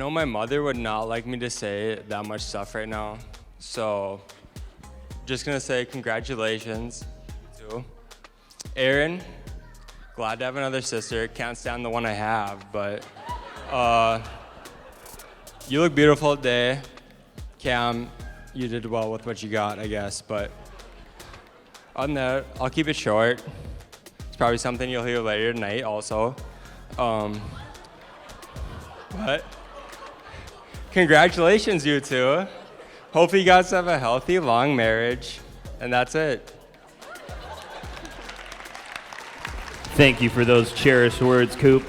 know my mother would not like me to say that much stuff right now, so just gonna say congratulations to Erin. Glad to have another sister. Can't stand the one I have, but you look beautiful today. Kam, you did well with what you got, I guess, but other than that, I'll keep it short. It's probably something you'll hear later tonight also. But congratulations, you two. Hopefully you guys have a healthy, long marriage, and that's it. Thank you for those cherished words, Coop.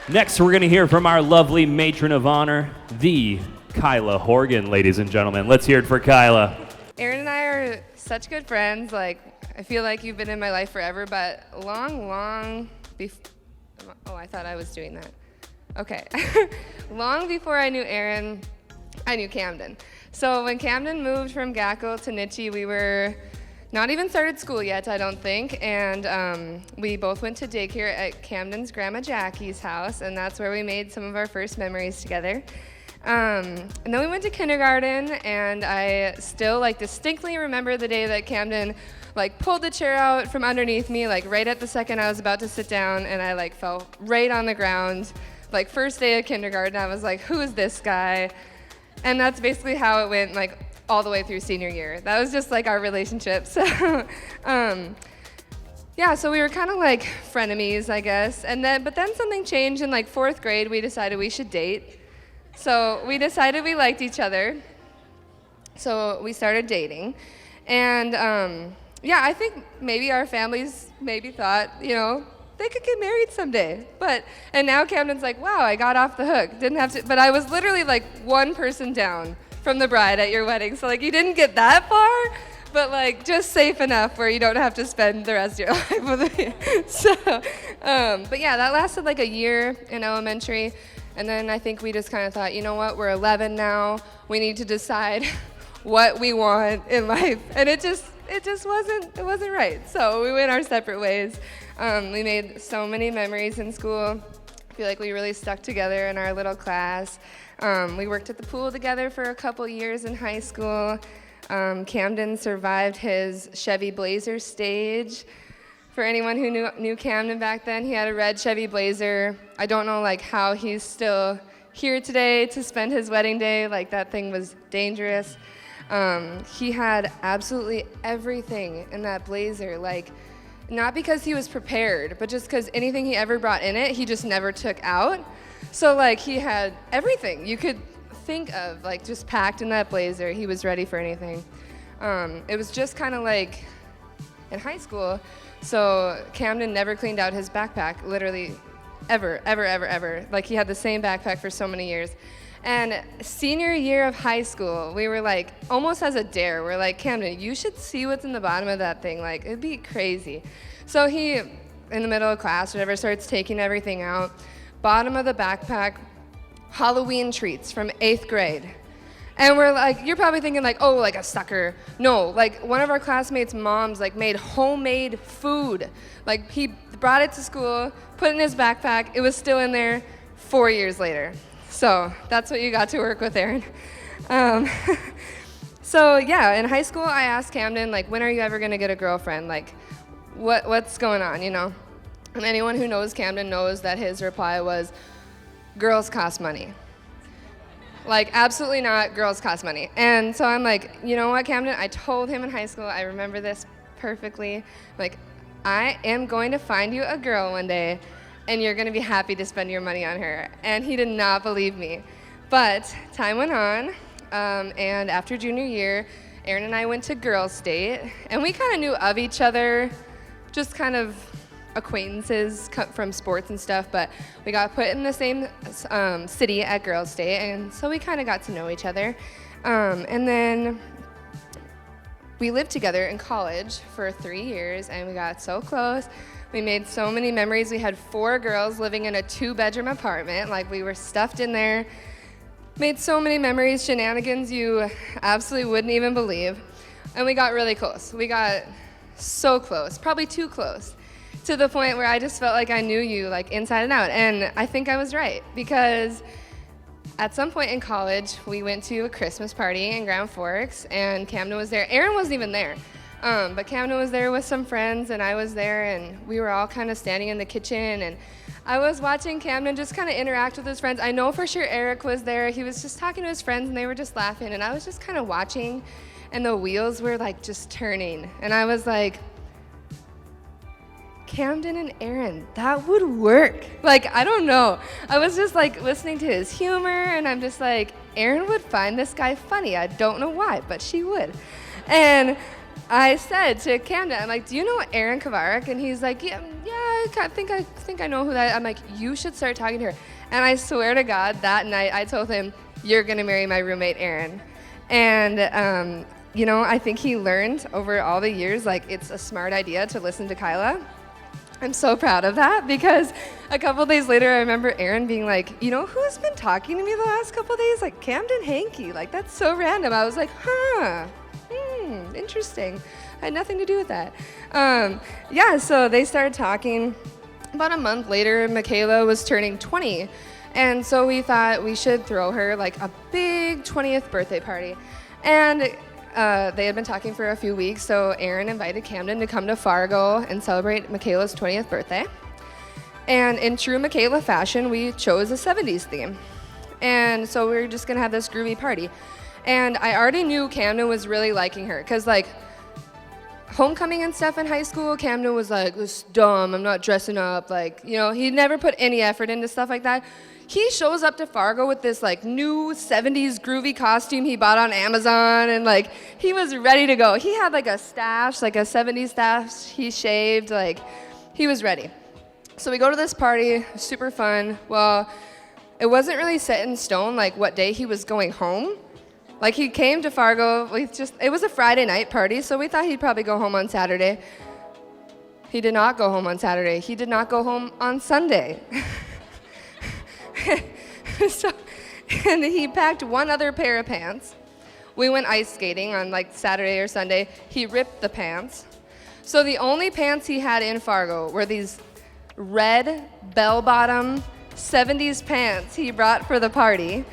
Next, we're going to hear from our lovely matron of honor, the Kyla Horgan, ladies and gentlemen. Let's hear it for Kyla. Erin and I are such good friends. Like, I feel like you've been in my life forever, but long before. Oh, I thought I was doing that. Okay. Long before I knew Erin, I knew Camden. So when Camden moved from Gackle to Nittany, we were not even started school yet, I don't think, and we both went to daycare at Camden's Grandma Jackie's house, and that's where we made some of our first memories together. And then we went to kindergarten, and I still distinctly remember the day that Camden pulled the chair out from underneath me, right at the second I was about to sit down, and I fell right on the ground. First day of kindergarten, I was like, who is this guy? And that's basically how it went all the way through senior year. That was just our relationship. So yeah, so we were kind of frenemies, I guess. But then something changed in fourth grade. We decided we should date. So we decided we liked each other. So we started dating. And yeah, I think maybe our families thought, they could get married someday. And now Camden's wow, I got off the hook. Didn't have to, but I was literally one person down from the bride at your wedding. So you didn't get that far, but just safe enough where you don't have to spend the rest of your life with me. So, but yeah, that lasted a year in elementary. And then I think we just kind of thought, you know what, we're 11 now. We need to decide what we want in life. And it just wasn't right. So we went our separate ways. We made so many memories in school. I feel like we really stuck together in our little class. We worked at the pool together for a couple years in high school. Camden survived his Chevy Blazer stage. For anyone who knew Camden back then, he had a red Chevy Blazer. I don't know how he's still here today to spend his wedding day. That thing was dangerous. He had absolutely everything in that Blazer. Not because he was prepared, but just because anything he ever brought in it, he just never took out. So he had everything you could think of, just packed in that Blazer. He was ready for anything. It was just kind of in high school. So Camden never cleaned out his backpack, literally ever. He had the same backpack for so many years. And senior year of high school, we were almost as a dare. We're Camden, you should see what's in the bottom of that thing. It'd be crazy. So he, in the middle of class, whatever, starts taking everything out. Bottom of the backpack, Halloween treats from 8th grade. And we're you're probably thinking oh, a sucker. No, one of our classmates' moms made homemade food. He brought it to school, put it in his backpack. It was still in there 4 years later. So that's what you got to work with, Erin. So yeah, in high school, I asked Camden, when are you ever gonna get a girlfriend? What's going on, And anyone who knows Camden knows that his reply was, girls cost money. Absolutely not, girls cost money. And so I'm you know what, Camden? I told him in high school, I remember this perfectly, I am going to find you a girl one day, and you're gonna be happy to spend your money on her. And he did not believe me. But time went on, and after junior year, Erin and I went to Girls' Date, and we kind of knew of each other, just kind of acquaintances from sports and stuff, but we got put in the same city at Girls' Date, and so we kind of got to know each other. And then we lived together in college for 3 years, and we got so close. We made so many memories. We had 4 girls living in a 2-bedroom apartment. We were stuffed in there. Made so many memories, shenanigans you absolutely wouldn't even believe. And we got really close. We got so close, probably too close, to the point where I just felt like I knew you inside and out. And I think I was right, because at some point in college, we went to a Christmas party in Grand Forks, and Camden was there. Erin wasn't even there, but Camden was there with some friends, and I was there, and we were all kind of standing in the kitchen, and I was watching Camden just kind of interact with his friends. I know for sure Eric was there. He was just talking to his friends, and they were just laughing, and I was just kind of watching, and the wheels were like just turning, and I was like, Camden and Erin, that would work. Like, I don't know. I was just like listening to his humor, and I'm just like, Erin would find this guy funny. I don't know why, but she would. And I said to Camden, I'm like, do you know Erin Kavarik? And he's like, yeah, I think I know who that is. I'm like, you should start talking to her. And I swear to God, that night I told him, you're gonna marry my roommate, Erin. And you know, I think he learned over all the years, like, it's a smart idea to listen to Kyla. I'm so proud of that, because a couple days later, I remember Erin being like, you know who's been talking to me the last couple days? Like, Camden Hankey. Like, that's so random. I was like, interesting. I had nothing to do with that. Yeah, so they started talking. About a month later, Michaela was turning 20. And so we thought we should throw her like a big 20th birthday party. And they had been talking for a few weeks, so Erin invited Camden to come to Fargo and celebrate Michaela's 20th birthday. And in true Michaela fashion, we chose a 70s theme. And so we were just gonna have this groovy party. And I already knew Camden was really liking her, because like homecoming and stuff in high school, Camden was like, this is dumb, I'm not dressing up. Like, you know, he never put any effort into stuff like that. He shows up to Fargo with this like new 70s groovy costume he bought on Amazon, and like he was ready to go. He had like a stash, like a 70s stash he shaved, like he was ready. So we go to this party, super fun. Well, it wasn't really set in stone like what day he was going home. Like he came to Fargo, it was a Friday night party, so we thought he'd probably go home on Saturday. He did not go home on Saturday. He did not go home on Sunday. And he packed one other pair of pants. We went ice skating on like Saturday or Sunday. He ripped the pants. So the only pants he had in Fargo were these red bell-bottom 70s pants he brought for the party.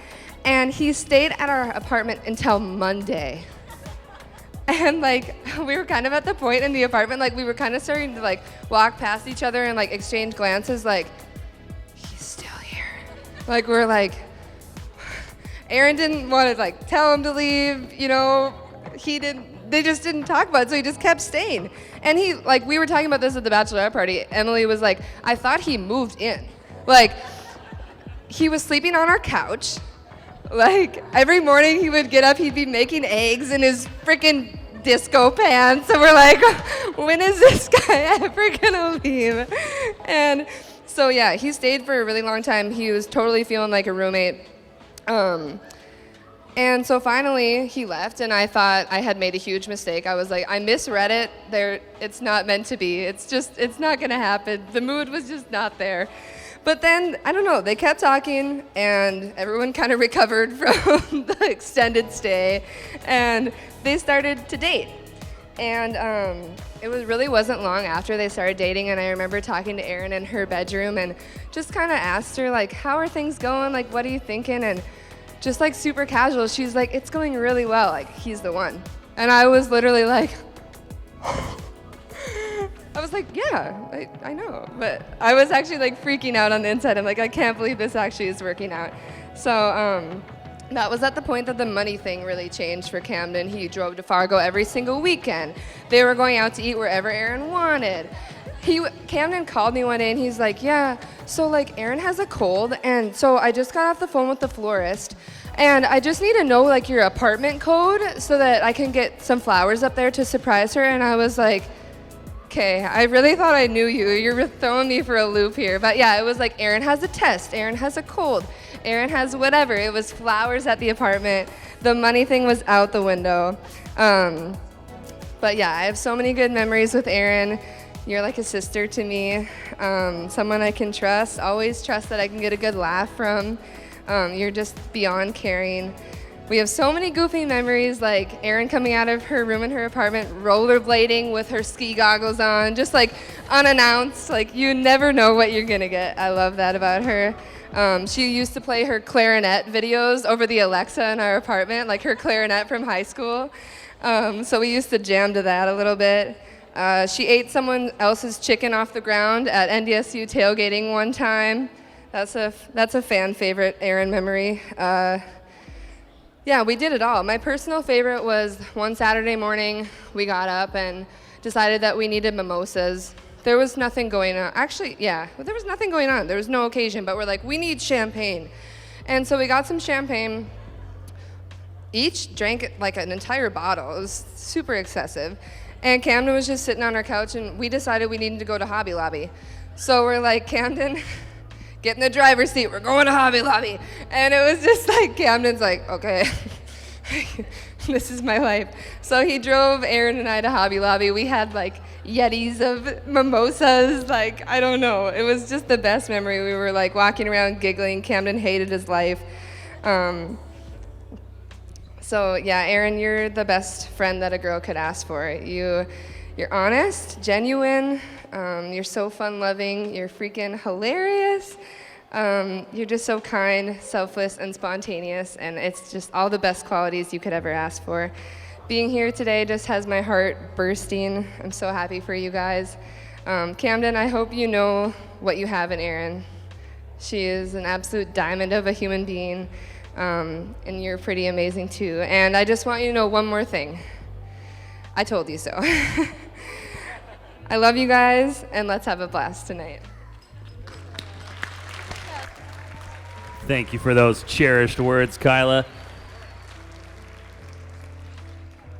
And he stayed at our apartment until Monday. And like, we were kind of at the point in the apartment, like we were kind of starting to like walk past each other and like exchange glances like, he's still here. Like we're like, Erin didn't want to like tell him to leave, you know, they just didn't talk about it, so he just kept staying. And he, like, we were talking about this at the bachelorette party. Emily was like, I thought he moved in. Like, he was sleeping on our couch. Like, every morning he would get up, he'd be making eggs in his freaking disco pants. And we're like, when is this guy ever gonna leave? And so, yeah, he stayed for a really long time. He was totally feeling like a roommate. And so finally he left, and I thought I had made a huge mistake. I was like, I misread it. It's not meant to be. It's not gonna happen. The mood was just not there. But then, I don't know, they kept talking, and everyone kind of recovered from the extended stay, and they started to date. And it really wasn't long after they started dating, and I remember talking to Erin in her bedroom and just kind of asked her, like, how are things going? Like, what are you thinking? And just like super casual, she's like, it's going really well. Like, he's the one. And I was literally like, I was like, yeah, I know. But I was actually like freaking out on the inside. I'm like, I can't believe this actually is working out. So that was at the point that the money thing really changed for Camden. He drove to Fargo every single weekend. They were going out to eat wherever Erin wanted. Camden called me one day and he's like, yeah, so like Erin has a cold, and so I just got off the phone with the florist, and I just need to know like your apartment code so that I can get some flowers up there to surprise her. And I was like, okay, I really thought I knew you. You're throwing me for a loop here. But yeah, it was like Erin has a test, Erin has a cold, Erin has whatever. It was flowers at the apartment. The money thing was out the window. But yeah, I have so many good memories with Erin. You're like a sister to me, someone I can trust, always trust that I can get a good laugh from. You're just beyond caring. We have so many goofy memories, like Erin coming out of her room in her apartment, rollerblading with her ski goggles on, just like unannounced. Like, you never know what you're gonna get. I love that about her. She used to play her clarinet videos over the Alexa in our apartment, like her clarinet from high school. So we used to jam to that a little bit. She ate someone else's chicken off the ground at NDSU tailgating one time. That's a fan favorite Erin memory. Yeah, we did it all. My personal favorite was one Saturday morning, we got up and decided that we needed mimosas. There was nothing going on. Actually, yeah, there was nothing going on. There was no occasion, but we're like, we need champagne. And so we got some champagne. Each drank like an entire bottle. It was super excessive. And Camden was just sitting on our couch, and we decided we needed to go to Hobby Lobby. So we're like, Camden, get in the driver's seat, we're going to Hobby Lobby. And it was just like, Camden's like, okay, this is my life. So he drove Erin and I to Hobby Lobby. We had like Yetis of mimosas, like, I don't know. It was just the best memory. We were like walking around giggling. Camden hated his life. So yeah, Erin, you're the best friend that a girl could ask for. You're honest, genuine, you're so fun-loving, you're freaking hilarious. You're just so kind, selfless, and spontaneous, and it's just all the best qualities you could ever ask for. Being here today just has my heart bursting. I'm so happy for you guys. Camden, I hope you know what you have in Erin. She is an absolute diamond of a human being, and you're pretty amazing too. And I just want you to know one more thing. I told you so. I love you guys, and let's have a blast tonight. Thank you for those cherished words, Kyla.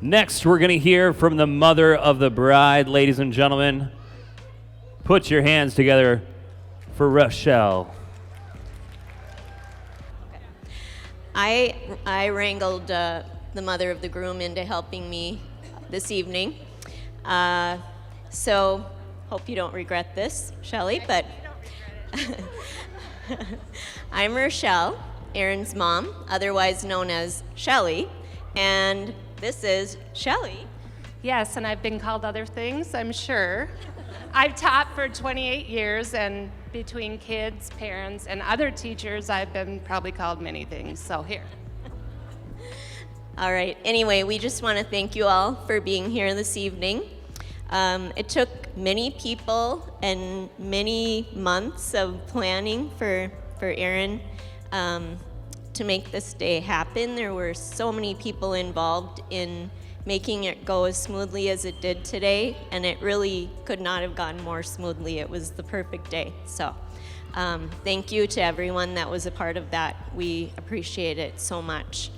Next, we're going to hear from the mother of the bride, ladies and gentlemen. Put your hands together for Rochelle. I wrangled the mother of the groom into helping me this evening. So, hope you don't regret this, Shelley, but I'm Rochelle, Erin's mom, otherwise known as Shelley, and this is Shelley. Yes, and I've been called other things, I'm sure. I've taught for 28 years, and between kids, parents, and other teachers, I've been probably called many things, so here. All right, anyway, we just want to thank you all for being here this evening. It took many people and many months of planning for Erin to make this day happen. There were so many people involved in making it go as smoothly as it did today, and it really could not have gone more smoothly. It was the perfect day. So thank you to everyone that was a part of that. We appreciate it so much.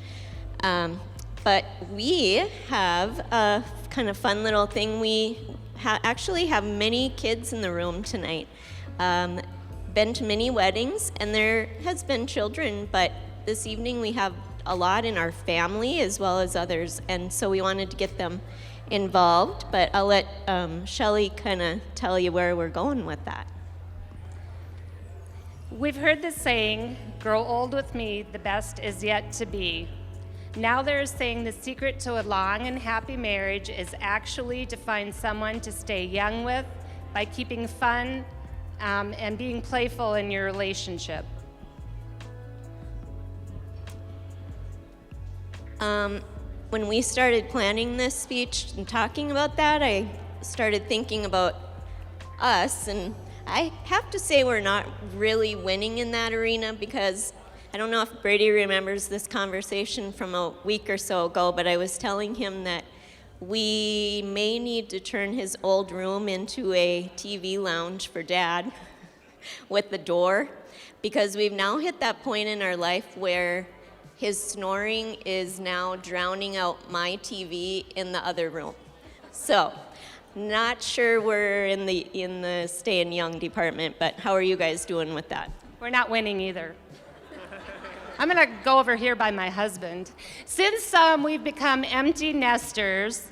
But we have a kind of fun little thing. We actually have many kids in the room tonight. Been to many weddings, and there has been children, but this evening we have a lot in our family as well as others, and so we wanted to get them involved, but I'll let Shelley kind of tell you where we're going with that. We've heard the saying, grow old with me, the best is yet to be. Now they're saying the secret to a long and happy marriage is actually to find someone to stay young with by keeping fun and being playful in your relationship. When we started planning this speech and talking about that, I started thinking about us, and I have to say we're not really winning in that arena, because I don't know if Brady remembers this conversation from a week or so ago, but I was telling him that we may need to turn his old room into a TV lounge for Dad with the door, because we've now hit that point in our life where his snoring is now drowning out my TV in the other room. So, not sure we're in the staying young department, but how are you guys doing with that? We're not winning either. I'm gonna go over here by my husband. Since we've become empty nesters,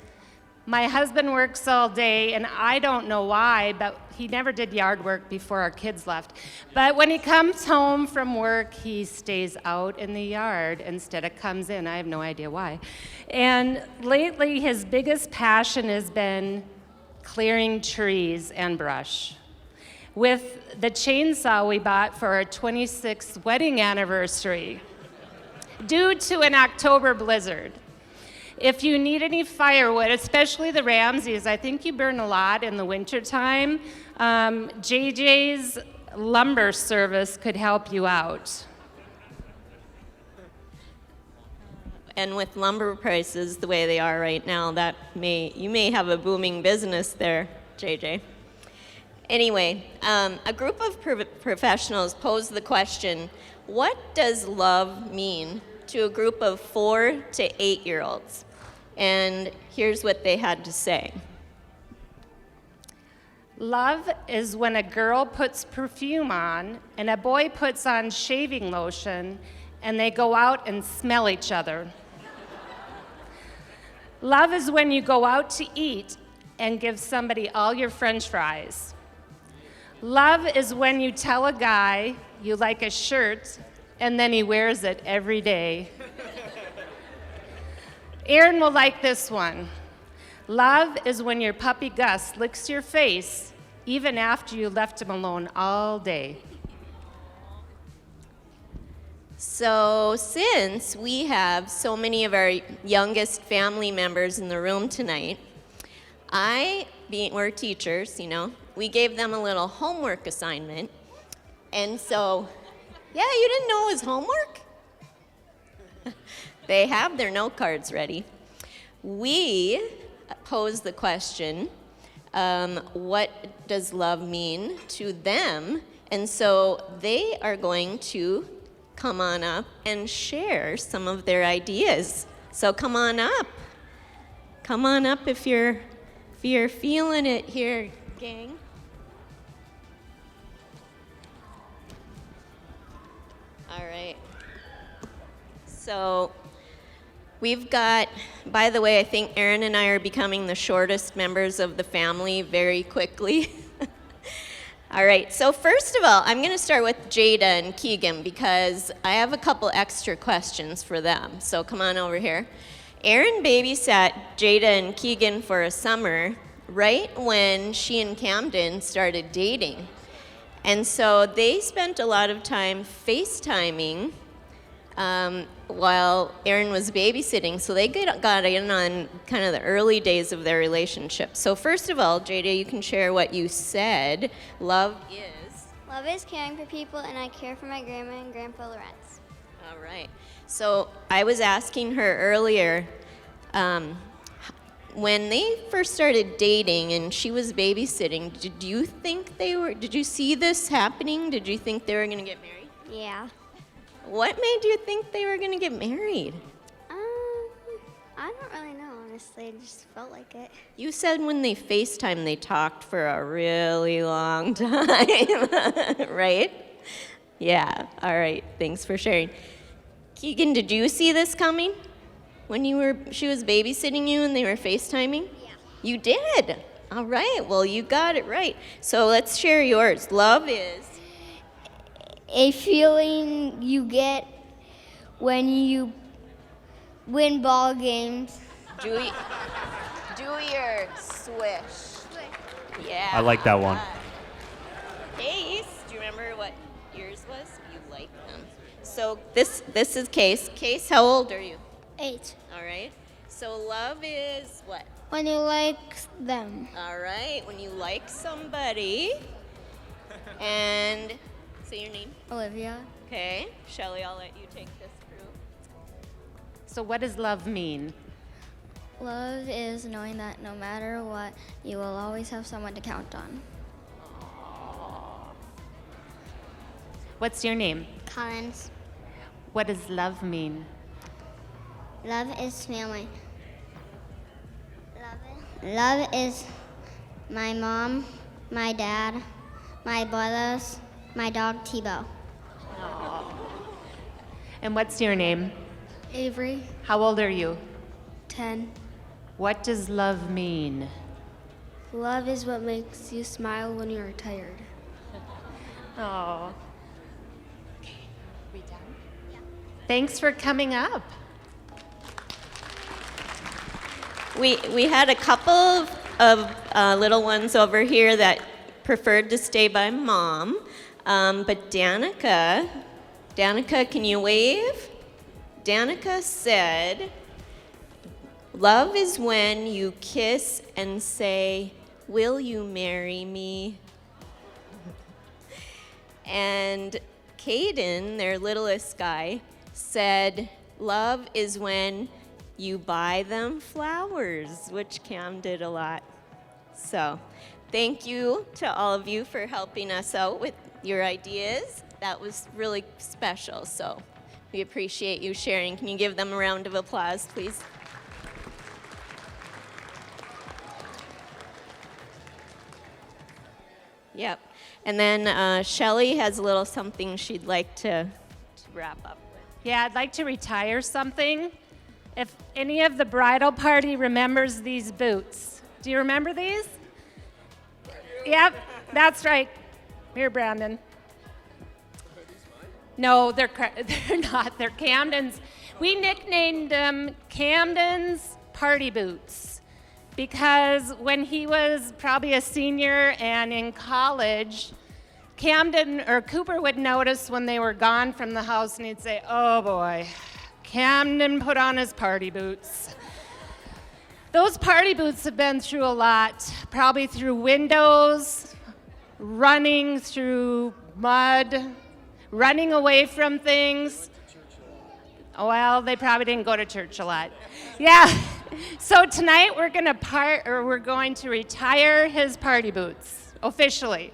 my husband works all day, and I don't know why, but he never did yard work before our kids left. But when he comes home from work, he stays out in the yard instead of comes in. I have no idea why. And lately, his biggest passion has been clearing trees and brush. with the chainsaw we bought for our 26th wedding anniversary due to an October blizzard. If you need any firewood, especially the Ramseys, I think you burn a lot in the wintertime, JJ's lumber service could help you out. And with lumber prices the way they are right now, you may have a booming business there, JJ. Anyway, a group of professionals posed the question, what does love mean to a group of 4 to 8-year-olds? And here's what they had to say. Love is when a girl puts perfume on and a boy puts on shaving lotion and they go out and smell each other. Love is when you go out to eat and give somebody all your French fries. Love is when you tell a guy you like a shirt and then he wears it every day. Erin will like this one. Love is when your puppy Gus licks your face even after you left him alone all day. So since we have so many of our youngest family members in the room tonight, we're teachers, we gave them a little homework assignment. And so, yeah, you didn't know it was homework? They have their note cards ready. We posed the question, what does love mean to them? And so they are going to come on up and share some of their ideas. So come on up. Come on up if you're feeling it here, gang. All right. So we've got, by the way, I think Erin and I are becoming the shortest members of the family very quickly. All right, so first of all, I'm going to start with Jada and Keegan because I have a couple extra questions for them. So come on over here. Erin babysat Jada and Keegan for a summer right when she and Camden started dating. And so they spent a lot of time FaceTiming while Erin was babysitting, so they got in on kind of the early days of their relationship. So first of all, Jada, you can share what you said. Love is caring for people, and I care for my grandma and grandpa Lorenz. All right. So I was asking her earlier, when they first started dating and she was babysitting, did you see this happening? Did you think they were going to get married? Yeah. What made you think they were going to get married? I don't really know, honestly. It just felt like it. You said when they FaceTime, they talked for a really long time, right? Yeah, all right, thanks for sharing. Keegan, did you see this coming? When she was babysitting you and they were FaceTiming? Yeah. You did? All right, well, you got it right. So let's share yours. Love is? A feeling you get when you win ball games. Do your swish. Yeah. I like that one. Case, do you remember what yours was? You like them. So this is Case. Case, how old are you? 8. All right. So love is what? When you like them. All right. When you like somebody. And say your name. Olivia. Okay. Shelly, I'll let you take this through. So what does love mean? Love is knowing that no matter what, you will always have someone to count on. What's your name? Collins. What does love mean? Love is family. Love is my mom, my dad, my brothers, my dog Tebow. And what's your name? Avery. How old are you? 10. What does love mean? Love is what makes you smile when you're tired. Oh. Okay, we done? Yeah. Thanks for coming up. We had a couple of little ones over here that preferred to stay by mom. But Danica, can you wave? Danica said, love is when you kiss and say, will you marry me? And Caden, their littlest guy, said, love is when you buy them flowers, which Cam did a lot. So thank you to all of you for helping us out with your ideas. That was really special, so we appreciate you sharing. Can you give them a round of applause, please? Yep. And then Shelly has a little something she'd like to wrap up with. Yeah, I'd like to retire something. If any of the bridal party remembers these boots. Do you remember these? Yep, that's right. Here, Brandon. No, they're not. They're Camden's. We nicknamed them Camden's party boots because when he was probably a senior and in college, Cooper would notice when they were gone from the house and he'd say, oh boy, Camden put on his party boots. Those party boots have been through a lot, probably through windows, running through mud, running away from things. Oh, well, they probably didn't go to church a lot. Yeah. So tonight we're going to retire his party boots officially.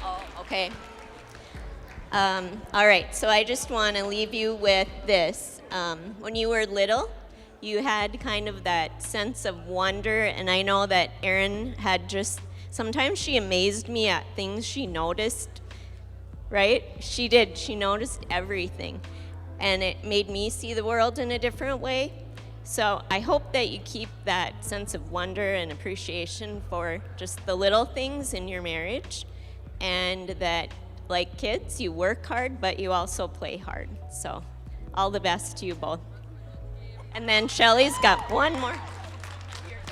Oh, okay. All right, so I just want to leave you with this. When you were little, you had kind of that sense of wonder, and I know that Erin had sometimes she amazed me at things she noticed, right? She did. She noticed everything, and it made me see the world in a different way. So I hope that you keep that sense of wonder and appreciation for just the little things in your marriage, and that, like kids, you work hard, but you also play hard. So all the best to you both. And then Shelly's got one more.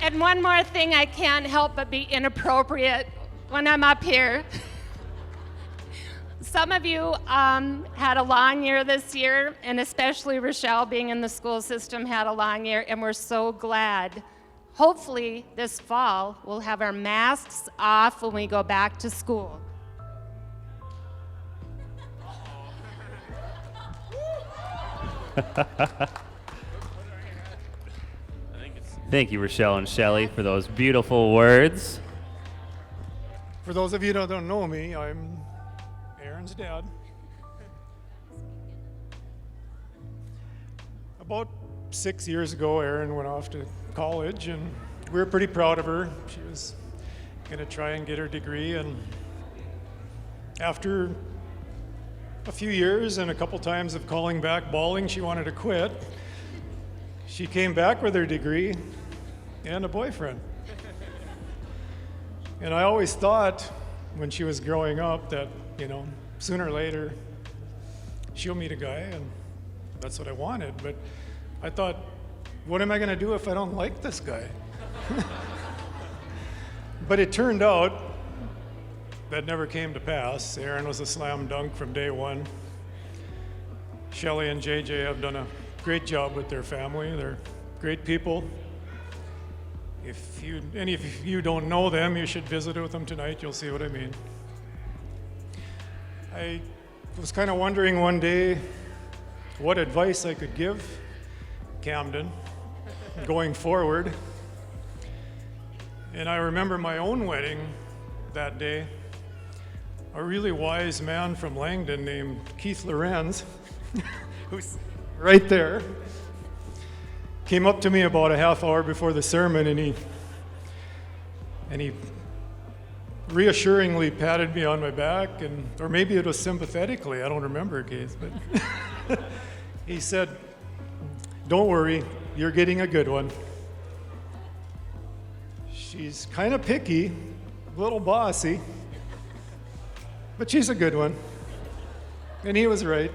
And one more thing, I can't help but be inappropriate when I'm up here. Some of you had a long year this year, and especially Rochelle, being in the school system, had a long year, and we're so glad. Hopefully this fall, we'll have our masks off when we go back to school. Thank you, Rochelle and Shelley, for those beautiful words. For those of you that don't know me, I'm Erin's dad. About 6 years ago, Erin went off to college, and we were pretty proud of her. She was going to try and get her degree, and after a few years and a couple times of calling back bawling she wanted to quit, she came back with her degree and a boyfriend. And I always thought when she was growing up that, sooner or later she'll meet a guy, and that's what I wanted. But I thought, what am I going to do if I don't like this guy? But it turned out that never came to pass. Erin was a slam dunk from day one. Shelley and JJ have done a great job with their family. They're great people. If any of you don't know them, you should visit with them tonight. You'll see what I mean. I was kind of wondering one day what advice I could give Camden going forward. And I remember my own wedding that day. A really wise man from Langdon named Keith Lorenz, who's right there, came up to me about a half hour before the sermon, and he reassuringly patted me on my back, or maybe it was sympathetically, I don't remember, Keith, but he said, "Don't worry, you're getting a good one. She's kind of picky, a little bossy, but she's a good one." And he was right.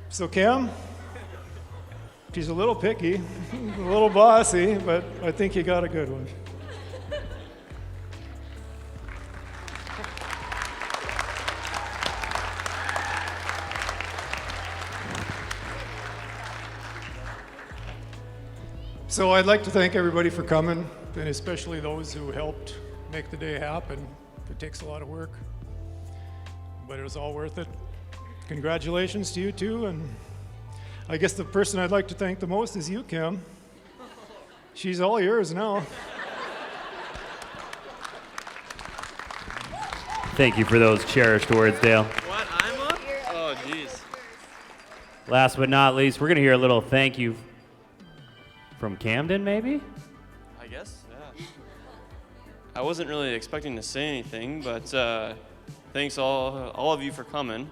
So Cam, She's a little picky, a little bossy, but I think you got a good one. So I'd like to thank everybody for coming, and especially those who helped make the day happen. It takes a lot of work, but it was all worth it. Congratulations to you too, and I guess the person I'd like to thank the most is you, Kam. She's all yours now. Thank you for those cherished words, Dale. What? I'm up? Oh, jeez. Last but not least, we're going to hear a little thank you from Camden, maybe? I guess, yeah. I wasn't really expecting to say anything, but thanks all of you for coming.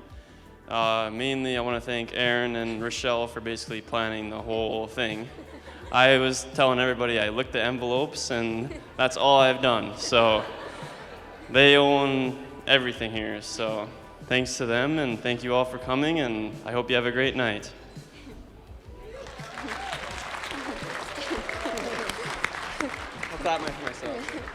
Mainly, I want to thank Erin and Rochelle for basically planning the whole thing. I was telling everybody I licked the envelopes, and that's all I've done. So they own everything here. So thanks to them, and thank you all for coming, and I hope you have a great night. I'll clap for myself.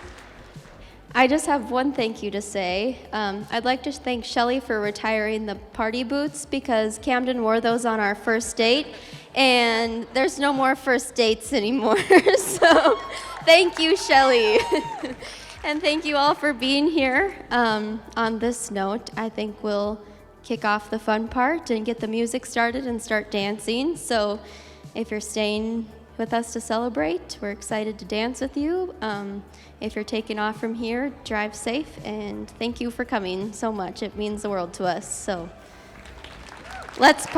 I just have one thank you to say. I'd like to thank Shelly for retiring the party boots because Camden wore those on our first date, and there's no more first dates anymore. So thank you, Shelly. And thank you all for being here. On this note, I think we'll kick off the fun part and get the music started and start dancing. So if you're staying with us to celebrate, we're excited to dance with you. If you're taking off from here, drive safe, and thank you for coming so much. It means the world to us. So let's party.